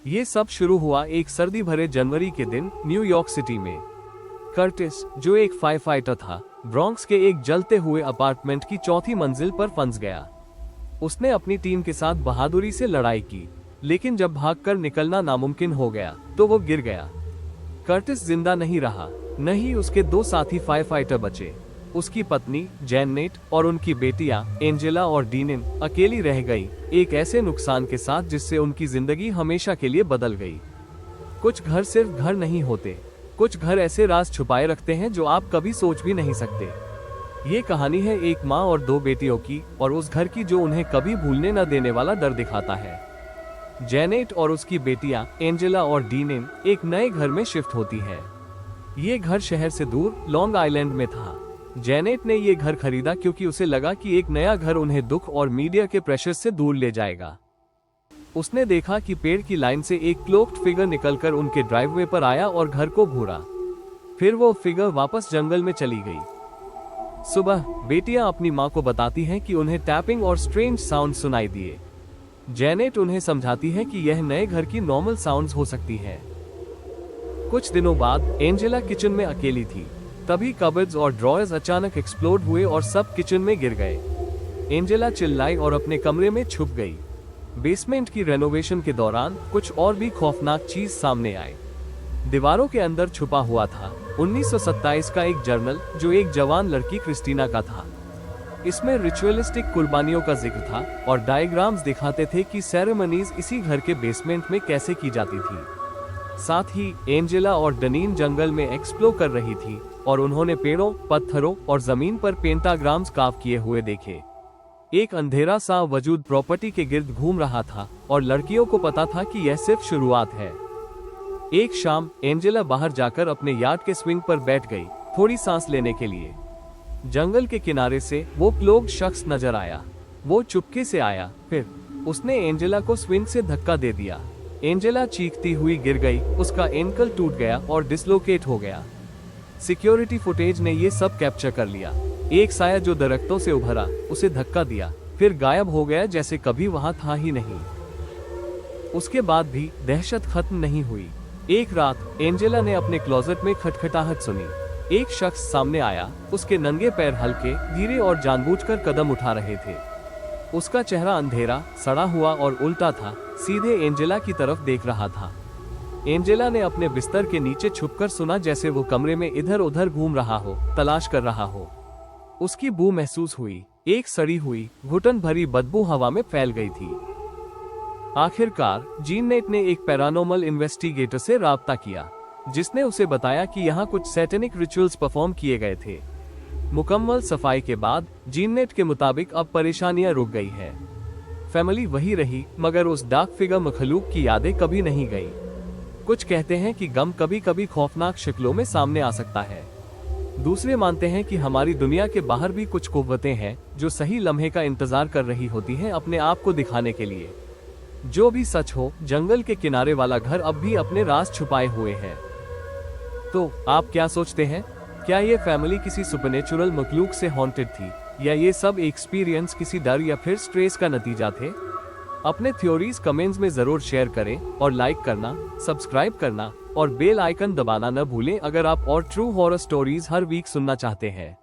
ये सब शुरू हुआ एक सर्दी भरे जनवरी के दिन न्यूयॉर्क सिटी में। कर्टिस, जो एक फायर फाइटर था, ब्रॉन्क्स के एक जलते हुए अपार्टमेंट की चौथी मंजिल पर फंस गया। उसने अपनी टीम के साथ बहादुरी से लड़ाई की, लेकिन जब भागकर निकलना नामुमकिन हो गया तो वो गिर गया। कर्टिस जिंदा नहीं रहा, न ही उसके दो साथी फायर फाइटर बचे। उसकी पत्नी जैनेट और उनकी बेटियां एंजेला और डीनिन अकेली रह गई, एक ऐसे नुकसान के साथ जिससे उनकी जिंदगी हमेशा के लिए बदल गई। कुछ घर सिर्फ घर नहीं होते, कुछ घर ऐसे राज छुपाए रखते हैं जो आप कभी सोच भी नहीं सकते। ये कहानी है एक माँ और दो बेटियों की, और उस घर की जो उन्हें कभी भूलने न देने वाला डर दिखाता है। जैनेट और उसकी बेटियां एंजेला और डीनिन एक नए घर में शिफ्ट होती है। ये घर शहर से दूर लॉन्ग आइलैंड में था। जैनेट ने ये घर खरीदा क्योंकि उसे लगा कि एक नया घर उन्हें दुख और मीडिया के प्रेशर से दूर ले जाएगा। उसने देखा कि पेड़ की लाइन से एक क्लोक्ड फिगर निकलकर उनके ड्राइववे पर आया और घर को घूरा। फिर वो फिगर वापस जंगल में चली गई। सुबह बेटियां अपनी माँ को बताती हैं कि उन्हें टैपिंग और स्ट्रेंज साउंड सुनाई दिए। जैनेट उन्हें समझाती है कि यह नए घर की नॉर्मल साउंड्स हो सकती हैं। कुछ दिनों बाद एंजेला किचन में अकेली थी। तभी कबर्ड्स और ड्रॉयर्स अचानक एक्सप्लोड हुए और सब किचन में गिर गए। एंजेला चिल्लाई और अपने कमरे में छुप गई। बेसमेंट की रेनोवेशन के दौरान कुछ और भी खौफनाक चीज सामने आए। दीवारों के अंदर छुपा हुआ था 1927 का एक जर्नल, जो एक जवान लड़की क्रिस्टीना का था। इसमें रिचुअलिस्टिक कुर्बानियों का जिक्र था और डायग्राम्स दिखाते थे कि सेरेमनीज इसी घर के बेसमेंट में कैसे की जाती थी। साथ ही एंजेला और डनीन जंगल में एक्सप्लोर कर रही थी और उन्होंने पेड़ों, पत्थरों और जमीन पर पेंटाग्राम्स कार्व किए हुए देखे। एक अंधेरा सा वजूद प्रॉपर्टी के गिर्द घूम रहा था और लड़कियों को पता था कि यह सिर्फ शुरुआत है। एक शाम एंजेला बाहर जाकर अपने यार्ड के स्विंग पर बैठ गई, थोड़ी सांस लेने के लिए। जंगल के किनारे से वो क्लोक्ड शख्स नजर आया। वो चुपके से आया, फिर उसने एंजेला को स्विंग से धक्का दे दिया। एंजेला चीखती हुई गिर गई, उसका एंकल टूट गया और डिसलोकेट हो गया। सिक्योरिटी फुटेज ने ये सब कैप्चर कर लिया। एक साया जो दरख्तों से उभरा, उसे धक्का दिया, फिर गायब हो गया जैसे कभी वहां था ही नहीं। उसके बाद भी दहशत खत्म नहीं हुई। एक रात एंजेला ने अपने क्लोजेट में खटखटाहट सुनी। एक शख्स सामने आया। उसके नंगे पैर हल्के, धीरे और जानबूझकर कदम उठा रहे थे। उसका चेहरा अंधेरा, सड़ा हुआ और उल्टा था, सीधे एंजेला की तरफ देख रहा था। एंजेला ने अपने बिस्तर के नीचे छुपकर सुना, जैसे वो कमरे में इधर उधर घूम रहा हो, तलाश कर रहा हो। उसकी बू महसूस हुई, एक सड़ी हुई, घुटन भरी बदबू हवा में फैल गई थी। आखिरकार जैनेट ने एक पैरानॉर्मल इन्वेस्टिगेटर से राब्ता किया, जिसने उसे बताया कि यहाँ कुछ सैटेनिक रिचुअल्स परफॉर्म किए गए थे। मुकम्मल सफाई के बाद जैनेट के मुताबिक अब परेशानियां रुक गई है। फैमिली वही रही, मगर उस डार्क फिगर मखलूक की यादें कभी नहीं गई। कुछ कहते हैं कि गम कभी कभी खौफनाक शक्लों में सामने आ सकता है। दूसरे मानते हैं कि हमारी दुनिया के बाहर भी कुछ कुव्वतें हैं जो सही लम्हे का इंतजार कर रही होती हैं अपने आप को दिखाने के लिए। जो भी सच हो, जंगल के किनारे वाला घर अब भी अपने राज छुपाए हुए है। तो आप क्या सोचते हैं? क्या ये फैमिली किसी सुपरनेचुरल मखलूक से हॉन्टेड थी, या ये सब एक्सपीरियंस किसी डर या फिर स्ट्रेस का नतीजा थे? अपने थ्योरीज कमेंट्स में जरूर शेयर करें और लाइक करना, सब्सक्राइब करना और बेल आइकन दबाना न भूलें अगर आप और ट्रू हॉरर स्टोरीज हर वीक सुनना चाहते हैं।